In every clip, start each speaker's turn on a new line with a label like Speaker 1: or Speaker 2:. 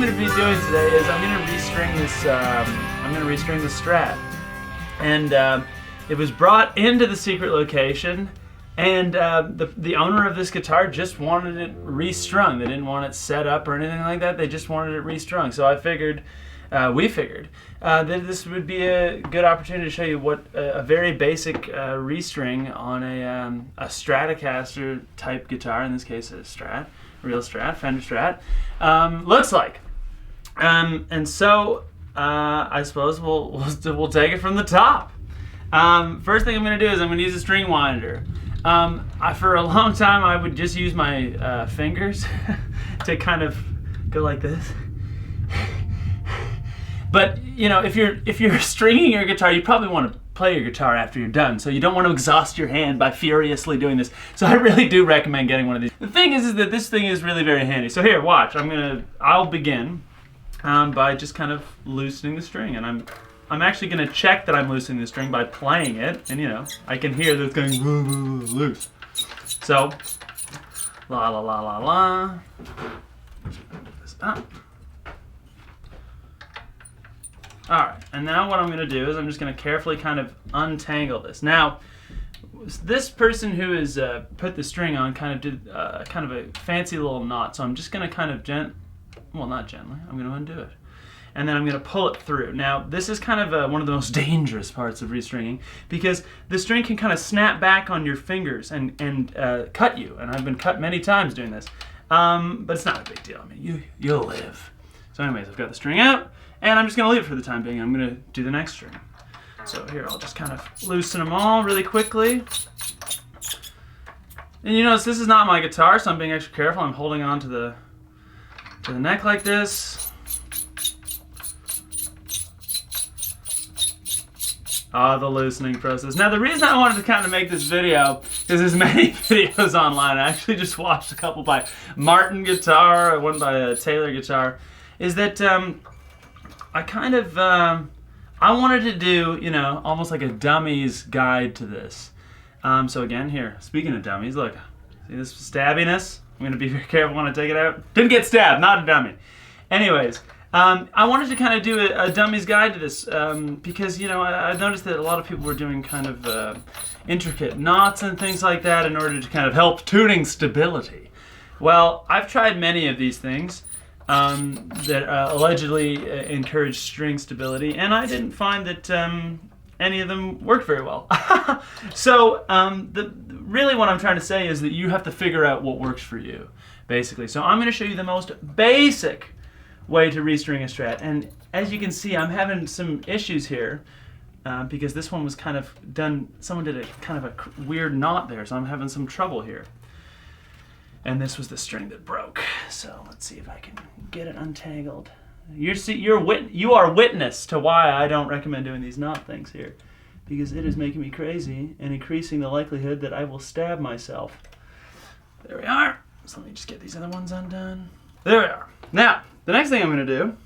Speaker 1: I'm going to be doing today is I'm going to restring this. I'm going to restring the Strat, and it was brought into the secret location, and the owner of this guitar just wanted it restrung. They didn't want it set up or anything like that. They just wanted it restrung. So I figured, we figured that this would be a good opportunity to show you what a very basic restring on a Stratocaster type guitar, in this case a Strat, real Strat, Fender Strat, looks like. And so I suppose we'll take it from the top. First thing I'm going to do is I'm going to use a string winder. For a long time I would just use my fingers to kind of go like this. But you know, if you're stringing your guitar, you probably want to play your guitar after you're done, so you don't want to exhaust your hand by furiously doing this. So I really do recommend getting one of these. The thing is that this thing is really very handy. So here, watch. I'll begin by just kind of loosening the string, and I'm actually going to check that I'm loosening the string by playing it, and you know, I can hear that it's going loose. So, la la la la la. Move this up. Alright, and now what I'm going to do is I'm just going to carefully kind of untangle this. Now, this person who has put the string on kind of did kind of a fancy little knot, so I'm just going to kind of not gently, I'm going to undo it. And then I'm going to pull it through. Now, this is kind of one of the most dangerous parts of restringing, because the string can kind of snap back on your fingers and cut you. And I've been cut many times doing this. But it's not a big deal. I mean, you'll live. So anyways, I've got the string out, and I'm just going to leave it for the time being. I'm going to do the next string. So here, I'll just kind of loosen them all really quickly. And you notice this is not my guitar, so I'm being extra careful. I'm holding on to the neck like this. The loosening process. Now, the reason I wanted to kind of make this video, because there's many videos online. I actually just watched a couple by Martin Guitar, one by Taylor Guitar, is that I kind of, I wanted to do, you know, almost like a dummy's guide to this. So again, here, speaking of dummies, look, see this stabbiness? I'm going to be very careful when I take it out. Didn't get stabbed, not a dummy. Anyways, I wanted to kind of do a dummy's guide to this because, you know, I noticed that a lot of people were doing kind of intricate knots and things like that in order to kind of help tuning stability. Well, I've tried many of these things that allegedly encourage string stability, and I didn't find that any of them worked very well. So really what I'm trying to say is that you have to figure out what works for you, basically. So I'm going to show you the most basic way to restring a Strat, and as you can see, I'm having some issues here because this one was kind of done, someone did a kind of a weird knot there, so I'm having some trouble here. And this was the string that broke. So let's see if I can get it untangled. You are witness to why I don't recommend doing these knot things here, because it is making me crazy and increasing the likelihood that I will stab myself. There we are. So let me just get these other ones undone. There we are. Now, the next thing I'm going to do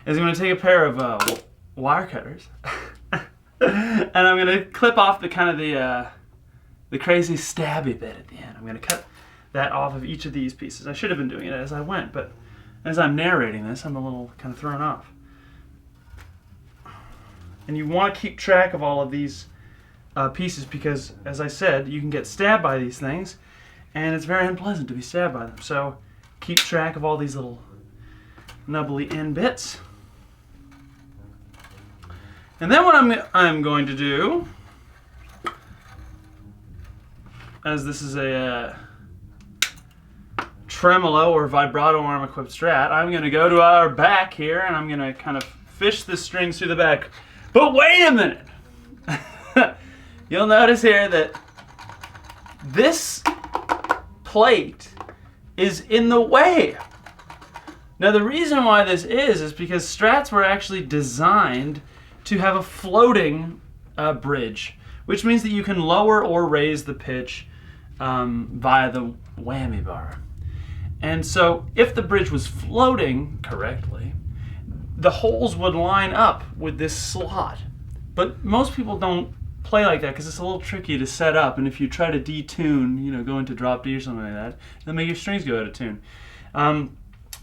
Speaker 1: is I'm going to take a pair of wire cutters and I'm going to clip off the kind of the crazy stabby bit at the end. I'm going to cut that off of each of these pieces. I should have been doing it as I went, but as I'm narrating this, I'm a little kind of thrown off. And you want to keep track of all of these pieces because, as I said, you can get stabbed by these things, and it's very unpleasant to be stabbed by them. So keep track of all these little nubbly end bits. And then what I'm going to do, as this is a tremolo or vibrato arm equipped Strat, I'm going to go to our back here and I'm going to kind of fish the strings through the back. But wait a minute! You'll notice here that this plate is in the way. Now the reason why this is because Strats were actually designed to have a floating bridge, which means that you can lower or raise the pitch via the whammy bar. And so if the bridge was floating correctly, the holes would line up with this slot. But most people don't play like that because it's a little tricky to set up, and if you try to detune, you know, go into drop D or something like that, it'll make your strings go out of tune.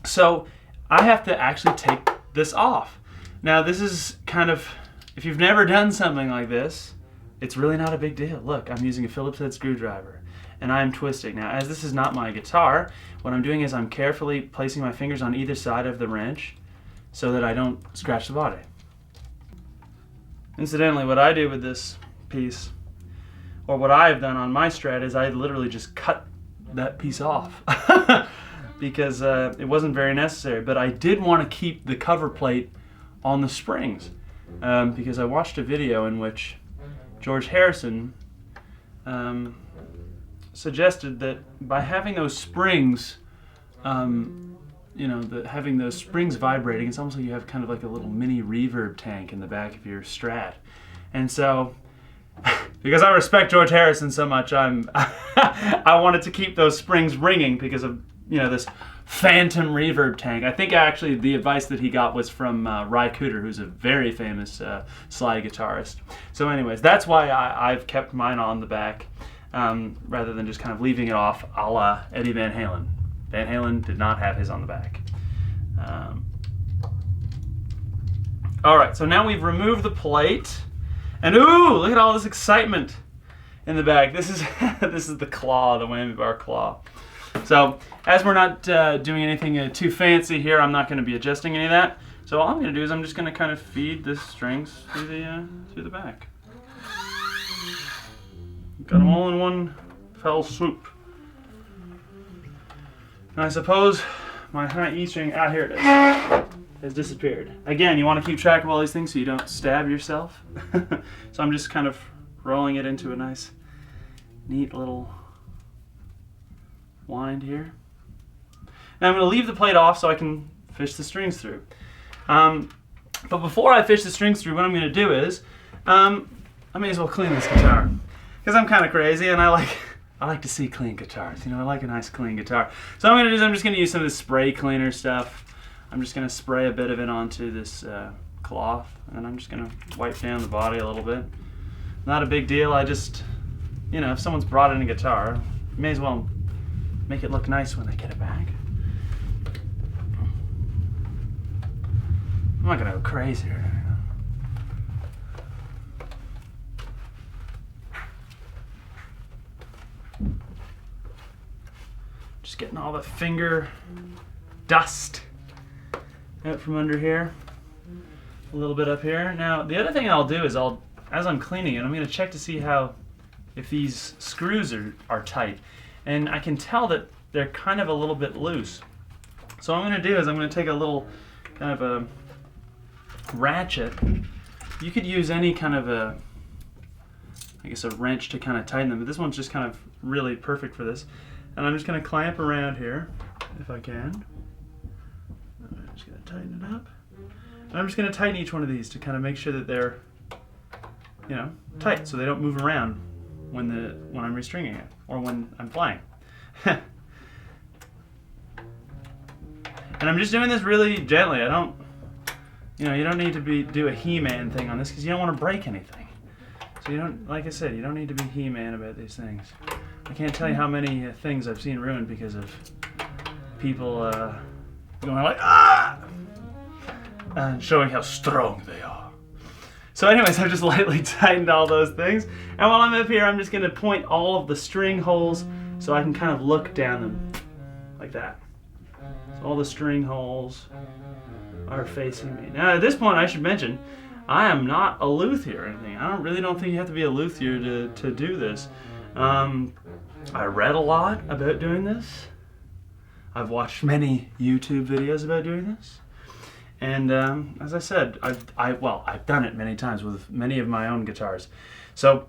Speaker 1: So I have to actually take this off. Now this is kind of, if you've never done something like this, it's really not a big deal. Look, I'm using a Phillips head screwdriver and I'm twisting. Now, as this is not my guitar, what I'm doing is I'm carefully placing my fingers on either side of the wrench so that I don't scratch the body. Incidentally, what I do with this piece, or what I've done on my Strat, is I literally just cut that piece off because it wasn't very necessary. But I did want to keep the cover plate on the springs because I watched a video in which George Harrison suggested that by having those springs, having those springs vibrating, it's almost like you have kind of like a little mini reverb tank in the back of your Strat. And so, because I respect George Harrison so much, I wanted to keep those springs ringing because of this phantom reverb tank. I think actually the advice that he got was from Ry Cooder, who's a very famous slide guitarist. So anyways, that's why I've kept mine on the back rather than just kind of leaving it off a la Eddie Van Halen. Van Halen did not have his on the back. All right, so now we've removed the plate, and ooh, look at all this excitement in the back. This is this is the claw, the whammy bar claw. So as we're not doing anything too fancy here, I'm not going to be adjusting any of that. So all I'm going to do is I'm just going to kind of feed the strings through the back. Got them all in one fell swoop. And I suppose my high E string, here it is, has disappeared. Again, you want to keep track of all these things so you don't stab yourself. So I'm just kind of rolling it into a nice, neat little wind here. Now I'm going to leave the plate off so I can fish the strings through. But before I fish the strings through, what I'm going to do is, I may as well clean this guitar. Because I'm kind of crazy and I like to see clean guitars. I like a nice clean guitar. So what I'm going to do is I'm just going to use some of this spray cleaner stuff. I'm just going to spray a bit of it onto this cloth, and I'm just going to wipe down the body a little bit. Not a big deal. I just, if someone's brought in a guitar, you may as well make it look nice when they get it back. I'm not going to go crazy here. Just getting all the finger dust out from under here. A little bit up here. Now, the other thing I'll do is as I'm cleaning it, I'm going to check to see if these screws are tight. And I can tell that they're kind of a little bit loose. So what I'm going to do is I'm going to take a little kind of a ratchet. You could use any kind of a wrench to kind of tighten them, but this one's just kind of really perfect for this. And I'm just going to clamp around here, if I can. I'm just going to tighten it up. And I'm just going to tighten each one of these to kind of make sure that they're, tight, so they don't move around when I'm restringing it or when I'm playing. And I'm just doing this really gently. I don't, you don't need to do a He-Man thing on this because you don't want to break anything. So you don't, like I said, you don't need to be He-Man about these things. I can't tell you how many things I've seen ruined because of people going like, ah! And showing how strong they are. So anyways, I've just lightly tightened all those things. And while I'm up here, I'm just going to point all of the string holes so I can kind of look down them like that. So all the string holes are facing me. Now at this point, I should mention, I am not a luthier or anything. I really don't think you have to be a luthier to do this. I read a lot about doing this. I've watched many YouTube videos about doing this. And as I said, I've done it many times with many of my own guitars. So,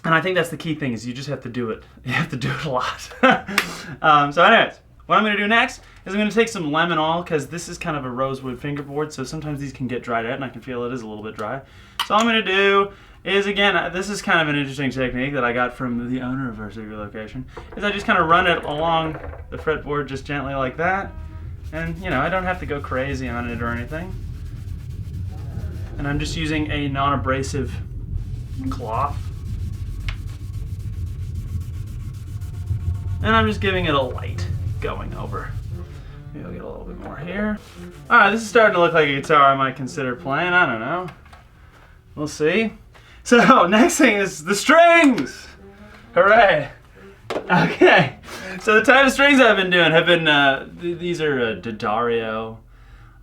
Speaker 1: and I think that's the key thing is you just have to do it. You have to do it a lot. So anyways, what I'm going to do next is I'm going to take some lemon oil because this is kind of a rosewood fingerboard, so sometimes these can get dried out and I can feel it is a little bit dry. So all I'm going to do is, again, this is kind of an interesting technique that I got from the owner of our secret location, is I just kind of run it along the fretboard just gently like that. And, I don't have to go crazy on it or anything. And I'm just using a non-abrasive cloth. And I'm just giving it a light going over Maybe I'll get a little bit more here. All right, this is starting to look like a guitar I might consider playing. I don't know. We'll see. So next thing is the strings. Hooray. Okay, so the type of strings I've been doing have been, these are D'Addario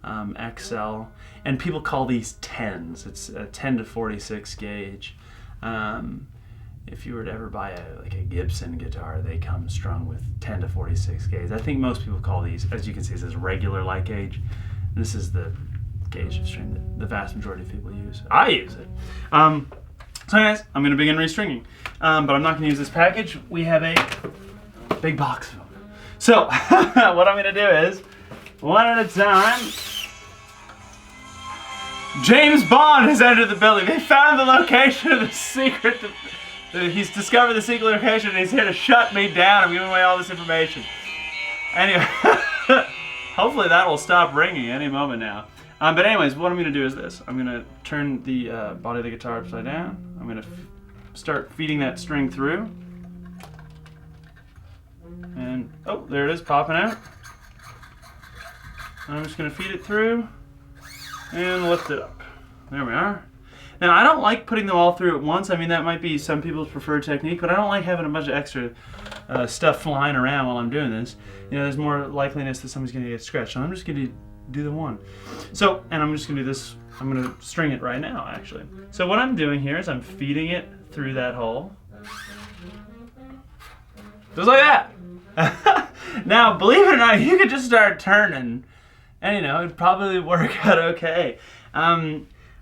Speaker 1: XL, and people call these 10s. It's a 10 to 46 gauge. If you were to ever buy a Gibson guitar, they come strung with 10 to 46 gauge. I think most people call these, as you can see, it says regular light gauge. This is the gauge of string that the vast majority of people use. I use it. So anyways, I'm going to begin restringing. But I'm not going to use this package. We have a big box of them. So what I'm going to do is, one at a time, James Bond has entered the building. They found the location of the secret. He's discovered the secret location and he's here to shut me down. I'm giving away all this information. Anyway, hopefully that will stop ringing any moment now. But anyways, what I'm going to do is this. I'm going to turn the body of the guitar upside down. I'm going to start feeding that string through. And, oh, there it is, popping out. I'm just going to feed it through and lift it up. There we are. Now, I don't like putting them all through at once. I mean, that might be some people's preferred technique, but I don't like having a bunch of extra stuff flying around while I'm doing this. You know, there's more likeliness that somebody's going to get scratched. So I'm just going to do the one. So, and I'm just going to do this. I'm going to string it right now, actually. So what I'm doing here is I'm feeding it through that hole. Just like that. Now, believe it or not, you could just start turning, and you know, it'd probably work out okay.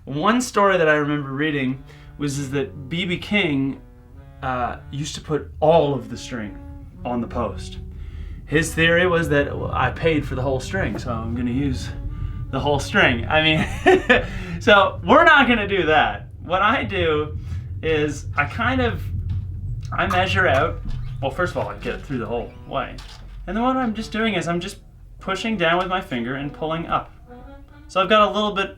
Speaker 1: One story that I remember reading was that B.B. King used to put all of the string on the post. His theory was that I paid for the whole string, so I'm going to use the whole string. I mean, so we're not going to do that. What I do is I measure out, well, first of all, I get it through the whole way. And then what I'm just doing is I'm just pushing down with my finger and pulling up. So I've got a little bit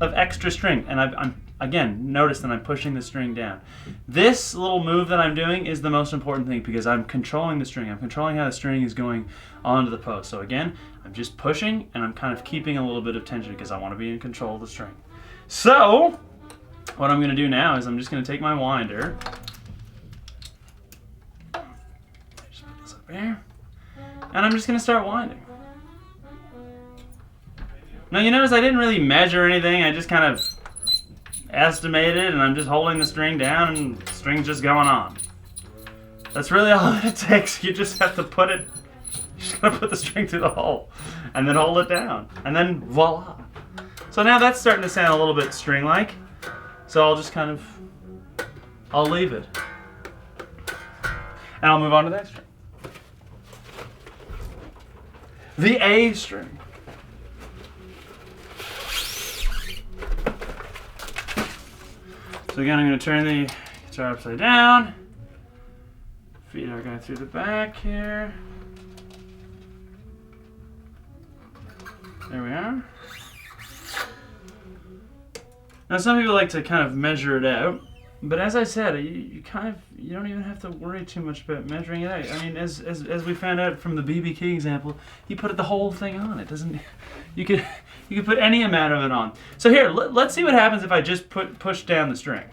Speaker 1: of extra string, and I'm again, notice that I'm pushing the string down. This little move that I'm doing is the most important thing because I'm controlling the string. I'm controlling how the string is going onto the post. So again, I'm just pushing and I'm kind of keeping a little bit of tension because I want to be in control of the string. So what I'm going to do now is I'm just going to take my winder. Just put this up here. And I'm just going to start winding. Now you notice I didn't really measure anything. I just kind of estimated, and I'm just holding the string down and the string's just going on. That's really all it takes. You just have to put it, you just gotta put the string through the hole and then hold it down and then voila. So now that's starting to sound a little bit string-like. So I'll just kind of, I'll leave it. And I'll move on to the next string. The A string. So again, I'm going to turn the guitar upside down, feed our guy through the back here. There we are. Now some people like to kind of measure it out, but as I said, you don't even have to worry too much about measuring it out. I mean, as we found out from the B.B. King example, he put the whole thing on. It doesn't. You could put any amount of it on. So here, let's see what happens if I just push down the string.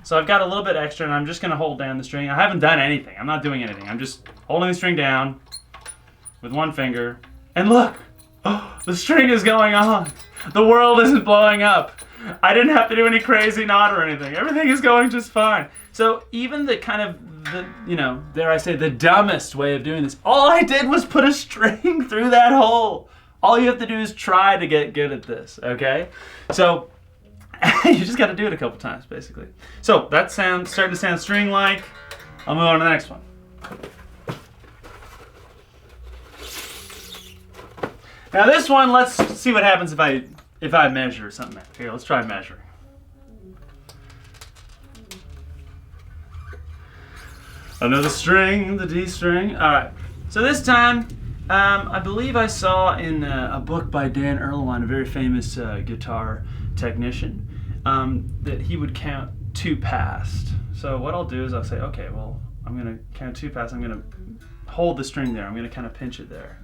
Speaker 1: So I've got a little bit extra, and I'm just going to hold down the string. I haven't done anything. I'm not doing anything. I'm just holding the string down with one finger. And look, oh, the string is going on. The world isn't blowing up. I didn't have to do any crazy knot or anything. Everything is going just fine. So even the kind of, dare I say, the dumbest way of doing this, all I did was put a string through that hole. All you have to do is try to get good at this, okay? So you just got to do it a couple times, basically. So that starting to sound string-like. I'll move on to the next one. Now this one, let's see what happens if I measure something out. Here, let's try measuring. Another string, the D string. All right. So this time, I believe I saw in a book by Dan Erlewine, a very famous guitar technician, that he would count 2 past. So what I'll do is I'll say, okay, well, I'm going to count 2 past. I'm going to hold the string there. I'm going to kind of pinch it there.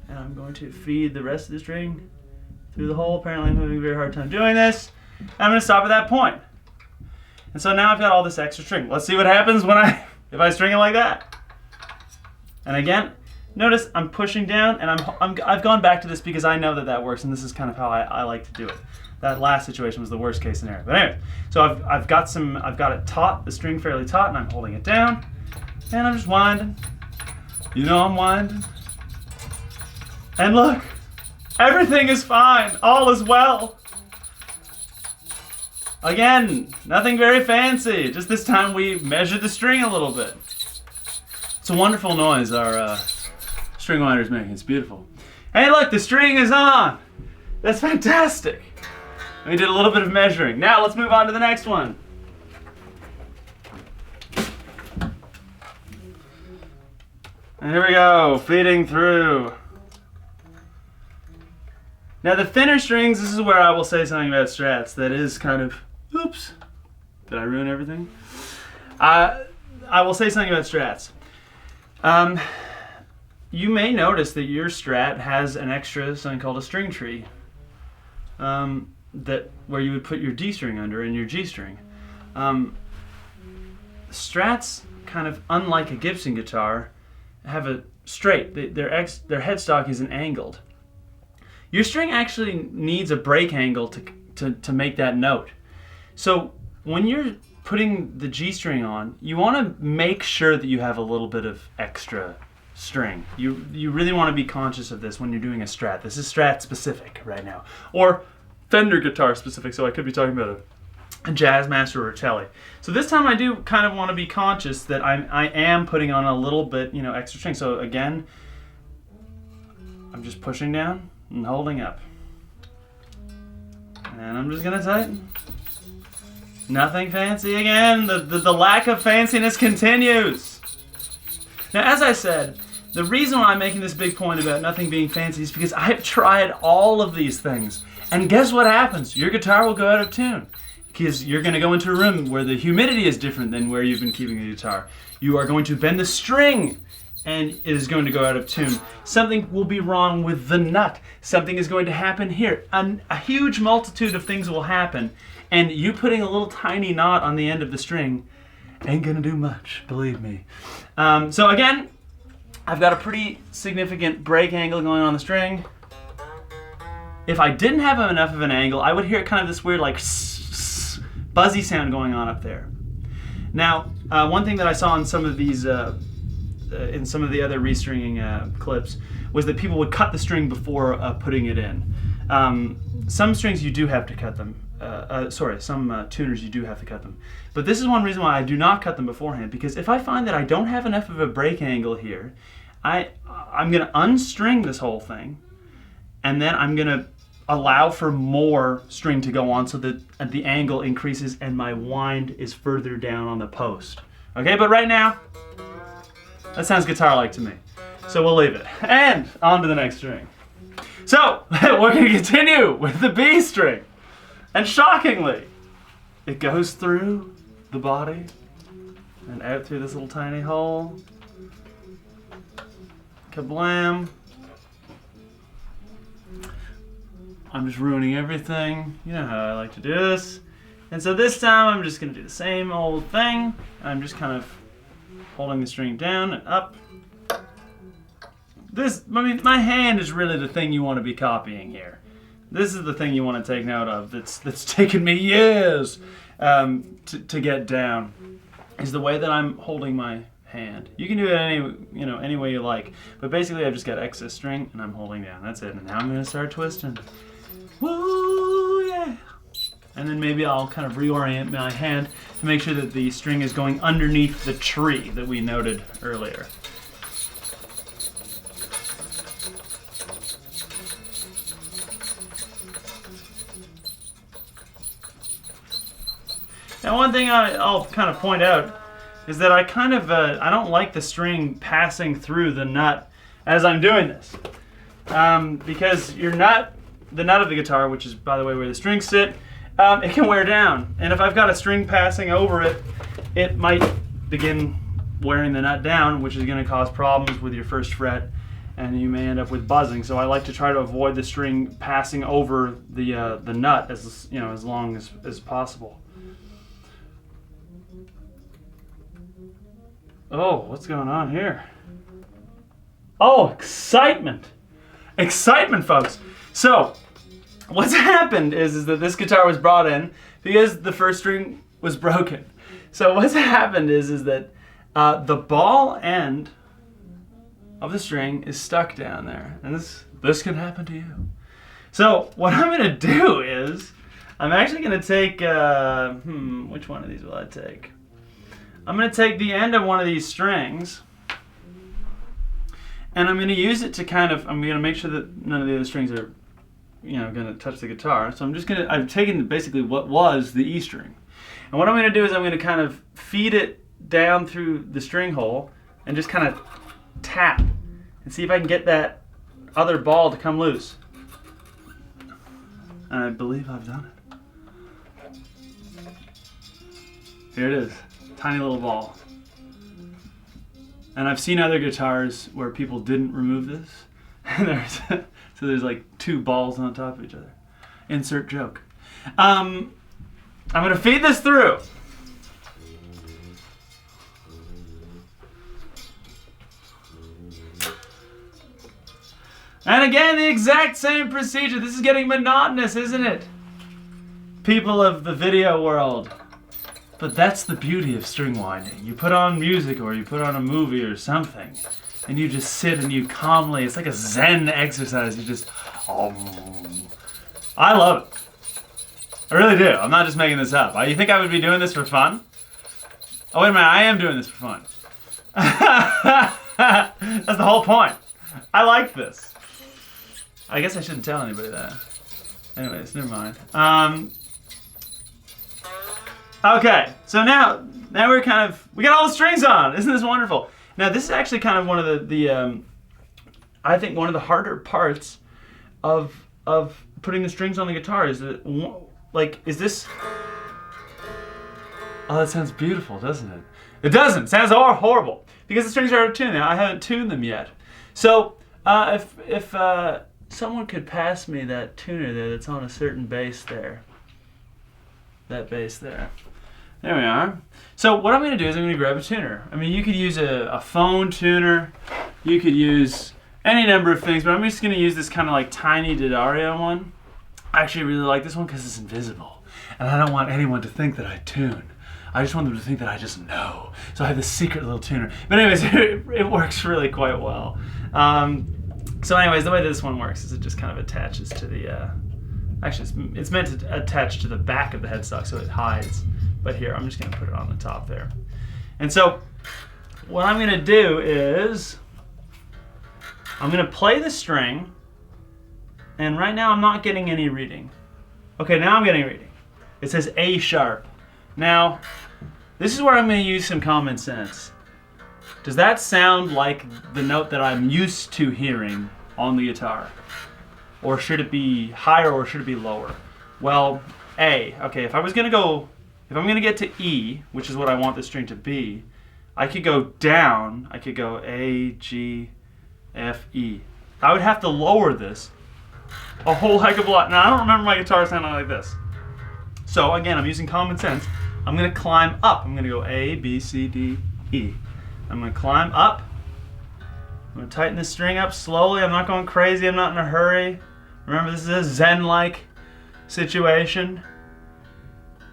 Speaker 1: and I'm going to feed the rest of the string through the hole. Apparently I'm having a very hard time doing this. I'm going to stop at that point. And so now I've got all this extra string. Let's see what happens when if I string it like that. And again, notice I'm pushing down, and I've gone back to this because I know that works, and this is kind of how I like to do it. That last situation was the worst case scenario. But anyway, so I've got it taut, the string fairly taut, and I'm holding it down, and I'm just winding. You know I'm winding. And look, everything is fine. All is well. Again, nothing very fancy. Just this time we measured the string a little bit. It's a wonderful noise our string winder's making. It's beautiful. Hey, look, the string is on. That's fantastic. We did a little bit of measuring. Now let's move on to the next one. And here we go, feeding through. Now the thinner strings, this is where I will say something about strats that is kind of, oops, did I ruin everything? I will say something about strats. You may notice that your Strat has an extra, something called a string tree, where you would put your D string under and your G string. Strats, kind of unlike a Gibson guitar, have a straight. Their headstock isn't angled. Your string actually needs a break angle to make that note. So when you're putting the G string on, you want to make sure that you have a little bit of extra string. You really want to be conscious of this when you're doing a Strat. This is Strat specific right now, or Fender guitar specific, so I could be talking about a Jazzmaster or a Telly. So this time I do kind of want to be conscious that I am putting on a little bit, extra string. So again, I'm just pushing down and holding up. And I'm just gonna tighten. Nothing fancy again. The lack of fanciness continues. Now, as I said, the reason why I'm making this big point about nothing being fancy is because I've tried all of these things. And guess what happens? Your guitar will go out of tune. Because you're going to go into a room where the humidity is different than where you've been keeping the guitar. You are going to bend the string, and it is going to go out of tune. Something will be wrong with the nut. Something is going to happen here. A huge multitude of things will happen, and you putting a little tiny knot on the end of the string ain't going to do much, believe me. So again, I've got a pretty significant break angle going on the string. If I didn't have enough of an angle, I would hear kind of this weird like buzzy sound going on up there. Now, one thing that I saw in some of these, in some of the other restringing clips, was that people would cut the string before putting it in. Some strings you do have to cut them. Some tuners you do have to cut them. But this is one reason why I do not cut them beforehand, because if I find that I don't have enough of a break angle here, I'm going to unstring this whole thing, and then I'm going to allow for more string to go on so that the angle increases and my wind is further down on the post. Okay, but right now, that sounds guitar-like to me. So we'll leave it. And on to the next string. So, we're going to continue with the B string. And shockingly, it goes through the body and out through this little tiny hole. Kablam. I'm just ruining everything. You know how I like to do this. And so this time I'm just going to do the same old thing. I'm just kind of holding the string down and up. My hand is really the thing you want to be copying here. This is the thing you want to take note of that's taken me years to get down, is the way that I'm holding my hand. You can do it any way you like, but basically I've just got excess string and I'm holding down. That's it. And now I'm going to start twisting. Woo, yeah. And then maybe I'll kind of reorient my hand to make sure that the string is going underneath the tree that we noted earlier. Now, one thing I'll kind of point out is that I don't like the string passing through the nut as I'm doing this, because the nut of the guitar, which is, by the way, where the strings sit, it can wear down. And if I've got a string passing over it, it might begin wearing the nut down, which is going to cause problems with your first fret and you may end up with buzzing. So I like to try to avoid the string passing over the nut as as long as possible. Oh, what's going on here? Oh, excitement! Excitement, folks! So, what's happened is that this guitar was brought in because the first string was broken. So what's happened is that the ball end of the string is stuck down there. And this can happen to you. So what I'm going to do is, I'm actually going to take, which one of these will I take? I'm going to take the end of one of these strings, and I'm going to use it to I'm going to make sure that none of the other strings are, going to touch the guitar. So I've taken basically what was the E string. And what I'm going to do is I'm going to kind of feed it down through the string hole and just kind of tap and see if I can get that other ball to come loose. And I believe I've done it. Here it is, tiny little ball. And I've seen other guitars where people didn't remove this. And so there's like two balls on top of each other. Insert joke. I'm going to feed this through. And again, the exact same procedure. This is getting monotonous, isn't it? People of the video world. But that's the beauty of string winding. You put on music or you put on a movie or something, and you just sit and you calmly, it's like a Zen exercise. You just, I love it. I really do. I'm not just making this up. You think I would be doing this for fun? Oh, wait a minute. I am doing this for fun. That's the whole point. I like this. I guess I shouldn't tell anybody that. Anyways, never mind. Okay, so now we're we got all the strings on. Isn't this wonderful? Now, this is actually kind of one of the I think one of the harder parts of putting the strings on the guitar is that, is this... Oh, that sounds beautiful, doesn't it? It doesn't. It sounds horrible. Because the strings are out of tune now. I haven't tuned them yet. So, if someone could pass me that tuner there that's on a certain bass there. That bass there. There we are. So what I'm going to do is I'm going to grab a tuner. I mean, you could use a phone tuner. You could use any number of things, but I'm just going to use this kind of like tiny D'Addario one. I actually really like this one because it's invisible. And I don't want anyone to think that I tune. I just want them to think that I just know. So I have this secret little tuner. But anyways, it works really quite well. So anyways, the way this one works is it just kind of attaches to the... actually, it's meant to attach to the back of the headstock so it hides. But here, I'm just going to put it on the top there. And so what I'm going to do is I'm going to play the string. And right now, I'm not getting any reading. Okay, now I'm getting a reading. It says A sharp. Now, this is where I'm going to use some common sense. Does that sound like the note that I'm used to hearing on the guitar? Or should it be higher or should it be lower? Well, A. Okay, if I'm going to get to E, which is what I want the string to be, I could go down. I could go A, G, F, E. I would have to lower this a whole heck of a lot. Now, I don't remember my guitar sounding like this. So, again, I'm using common sense. I'm going to climb up. I'm going to go A, B, C, D, E. I'm going to climb up. I'm going to tighten the string up slowly. I'm not going crazy. I'm not in a hurry. Remember, this is a Zen-like situation.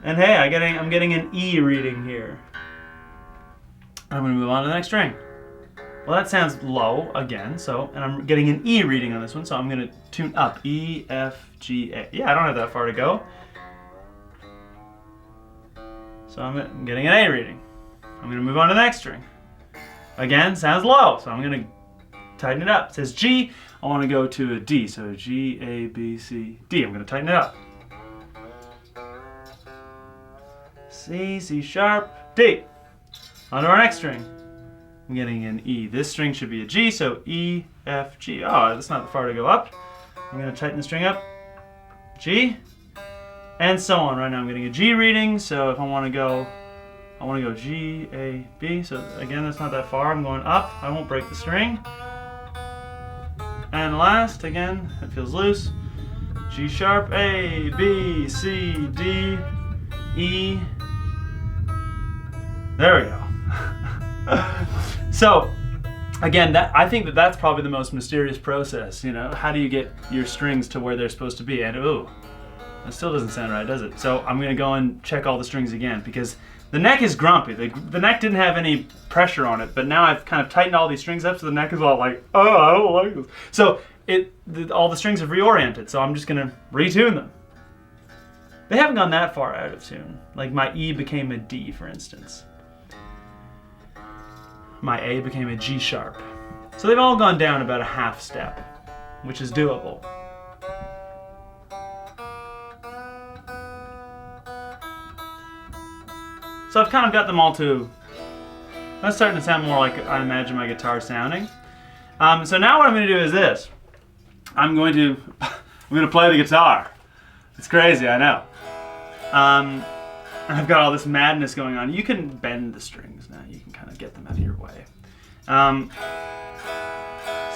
Speaker 1: And hey, I'm getting an E reading here. I'm going to move on to the next string. Well, that sounds low again, and I'm getting an E reading on this one, so I'm going to tune up. E, F, G, A. Yeah, I don't have that far to go. So I'm getting an A reading. I'm going to move on to the next string. Again, sounds low, so I'm going to tighten it up. It says G. I want to go to a D, so G, A, B, C, D. I'm going to tighten it up. C, C sharp, D. On to our next string. I'm getting an E. This string should be a G, so E, F, G. Oh, that's not far to go up. I'm going to tighten the string up. G. And so on. Right now I'm getting a G reading, so if I want to go G, A, B. So again, that's not that far. I'm going up. I won't break the string. And last, again, it feels loose. G sharp, A, B, C, D, E. There we go. So, again, I think that's probably the most mysterious process. You know, how do you get your strings to where they're supposed to be? And ooh, that still doesn't sound right, does it? So I'm gonna go and check all the strings again because the neck is grumpy. The neck didn't have any pressure on it, but now I've kind of tightened all these strings up, so the neck is all like, oh, I don't like this. So all the strings have reoriented, so I'm just gonna retune them. They haven't gone that far out of tune. Like my E became a D, for instance. My A became a G sharp. So they've all gone down about a half step, which is doable. So I've kind of got them all to, that's starting to sound more like I imagine my guitar sounding. So now what I'm going to do is this. I'm going to play the guitar. It's crazy, I know. I've got all this madness going on. You can bend the strings now. You can kind of get them out of your way. So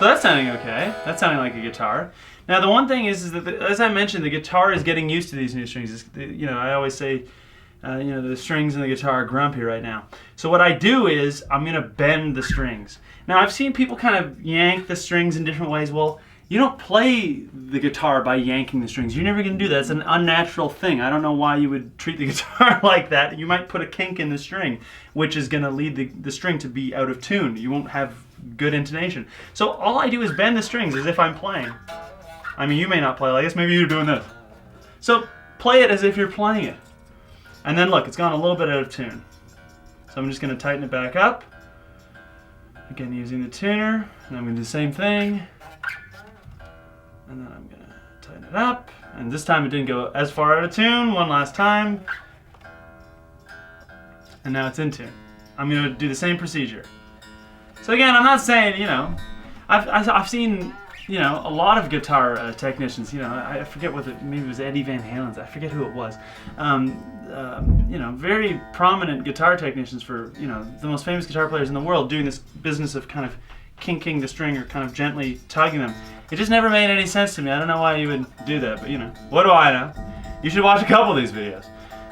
Speaker 1: that's sounding okay. That's sounding like a guitar. Now the one thing is that, as I mentioned, the guitar is getting used to these new strings. You know, I always say, you know, the strings in the guitar are grumpy right now. So what I do is I'm going to bend the strings. Now I've seen people kind of yank the strings in different ways. Well, you don't play the guitar by yanking the strings. You're never going to do that. It's an unnatural thing. I don't know why you would treat the guitar like that. You might put a kink in the string, which is going to lead the string to be out of tune. You won't have good intonation. So all I do is bend the strings as if I'm playing. I mean, you may not play like this. Maybe you're doing this. So play it as if you're playing it. And then look, it's gone a little bit out of tune. So I'm just going to tighten it back up. Again, using the tuner. And I'm going to do the same thing. And then I'm going to tighten it up. And this time it didn't go as far out of tune. One last time. And now it's in tune. I'm going to do the same procedure. So again, I'm not saying, you know, I've seen, you know, a lot of guitar technicians, you know, I forget what maybe it was Eddie Van Halen's, I forget who it was. You know, very prominent guitar technicians for, you know, the most famous guitar players in the world doing this business of kind of kinking the string or kind of gently tugging them. It just never made any sense to me. I don't know why you would do that, but you know, what do I know? You should watch a couple of these videos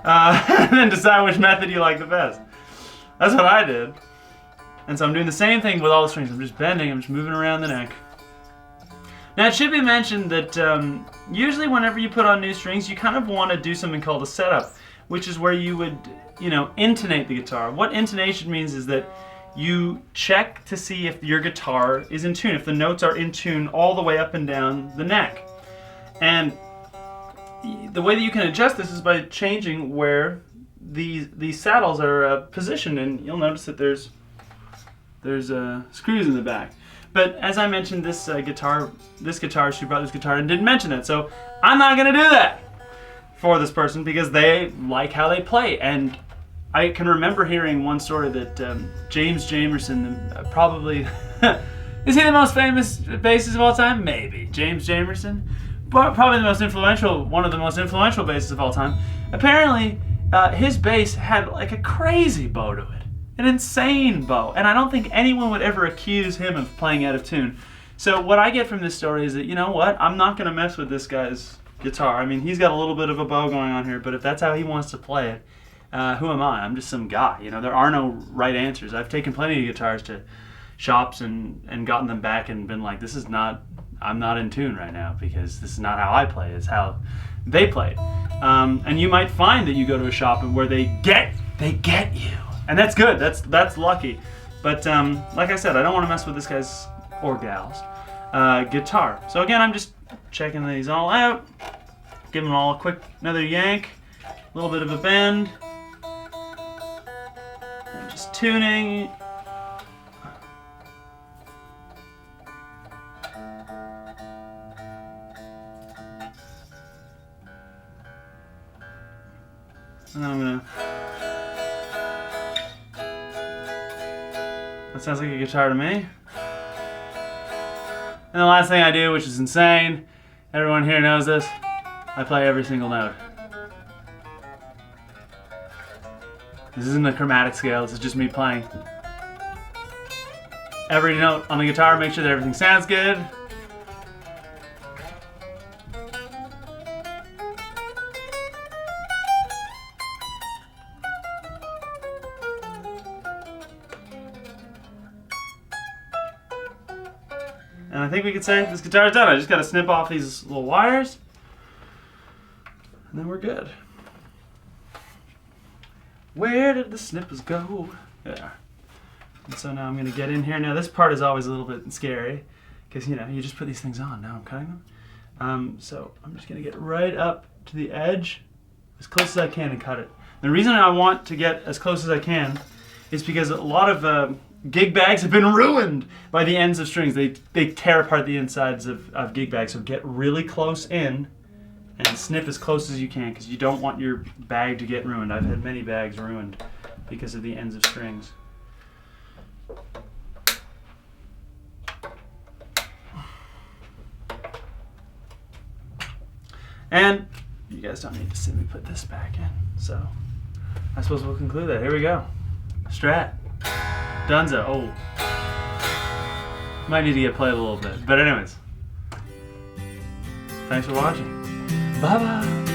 Speaker 1: and then decide which method you like the best. That's what I did. And so I'm doing the same thing with all the strings. I'm just bending, I'm just moving around the neck. Now it should be mentioned that usually whenever you put on new strings, you kind of want to do something called a setup, which is where you would, you know, intonate the guitar. What intonation means is that you check to see if your guitar is in tune, if the notes are in tune all the way up and down the neck. And the way that you can adjust this is by changing where these saddles are positioned, and you'll notice that there's screws in the back. But as I mentioned, she brought this guitar and didn't mention it, so I'm not gonna do that for this person because they like how they play. And I can remember hearing one story that James Jamerson, probably, is he the most famous bassist of all time? Maybe. James Jamerson? Probably one of the most influential bassists of all time. Apparently, his bass had like a crazy bow to it. An insane bow. And I don't think anyone would ever accuse him of playing out of tune. So what I get from this story is that, you know what, I'm not going to mess with this guy's guitar. I mean, he's got a little bit of a bow going on here, but if that's how he wants to play it, who am I? I'm just some guy. You know, there are no right answers. I've taken plenty of guitars to shops and gotten them back and been like, I'm not in tune right now because this is not how I play. It's how they play. And you might find that you go to a shop where they get you. And that's good. That's lucky. But like I said, I don't want to mess with this guy's or gal's guitar. So again, I'm just checking these all out. Give them all another yank, a little bit of a bend, and just tuning. And then I'm gonna. That sounds like a guitar to me. And the last thing I do, which is insane, everyone here knows this, I play every single note. This isn't a chromatic scale, this is just me playing. Every note on the guitar, make sure that everything sounds good. And I think we can say this guitar is done. I just got to snip off these little wires, and then we're good. Where did the snippers go? There. And so now I'm going to get in here. Now this part is always a little bit scary, because you know, you just put these things on. Now I'm cutting them. So I'm just going to get right up to the edge, as close as I can, and cut it. The reason I want to get as close as I can is because a lot of gig bags have been ruined by the ends of strings. They tear apart the insides of gig bags. So get really close in and snip as close as you can, because you don't want your bag to get ruined. I've had many bags ruined because of the ends of strings. And you guys don't need to see me put this back in. So I suppose we'll conclude that. Here we go. Strat. Dunzo. Oh. Might need to get played a little bit. But anyways. Thanks for watching. Bye-bye.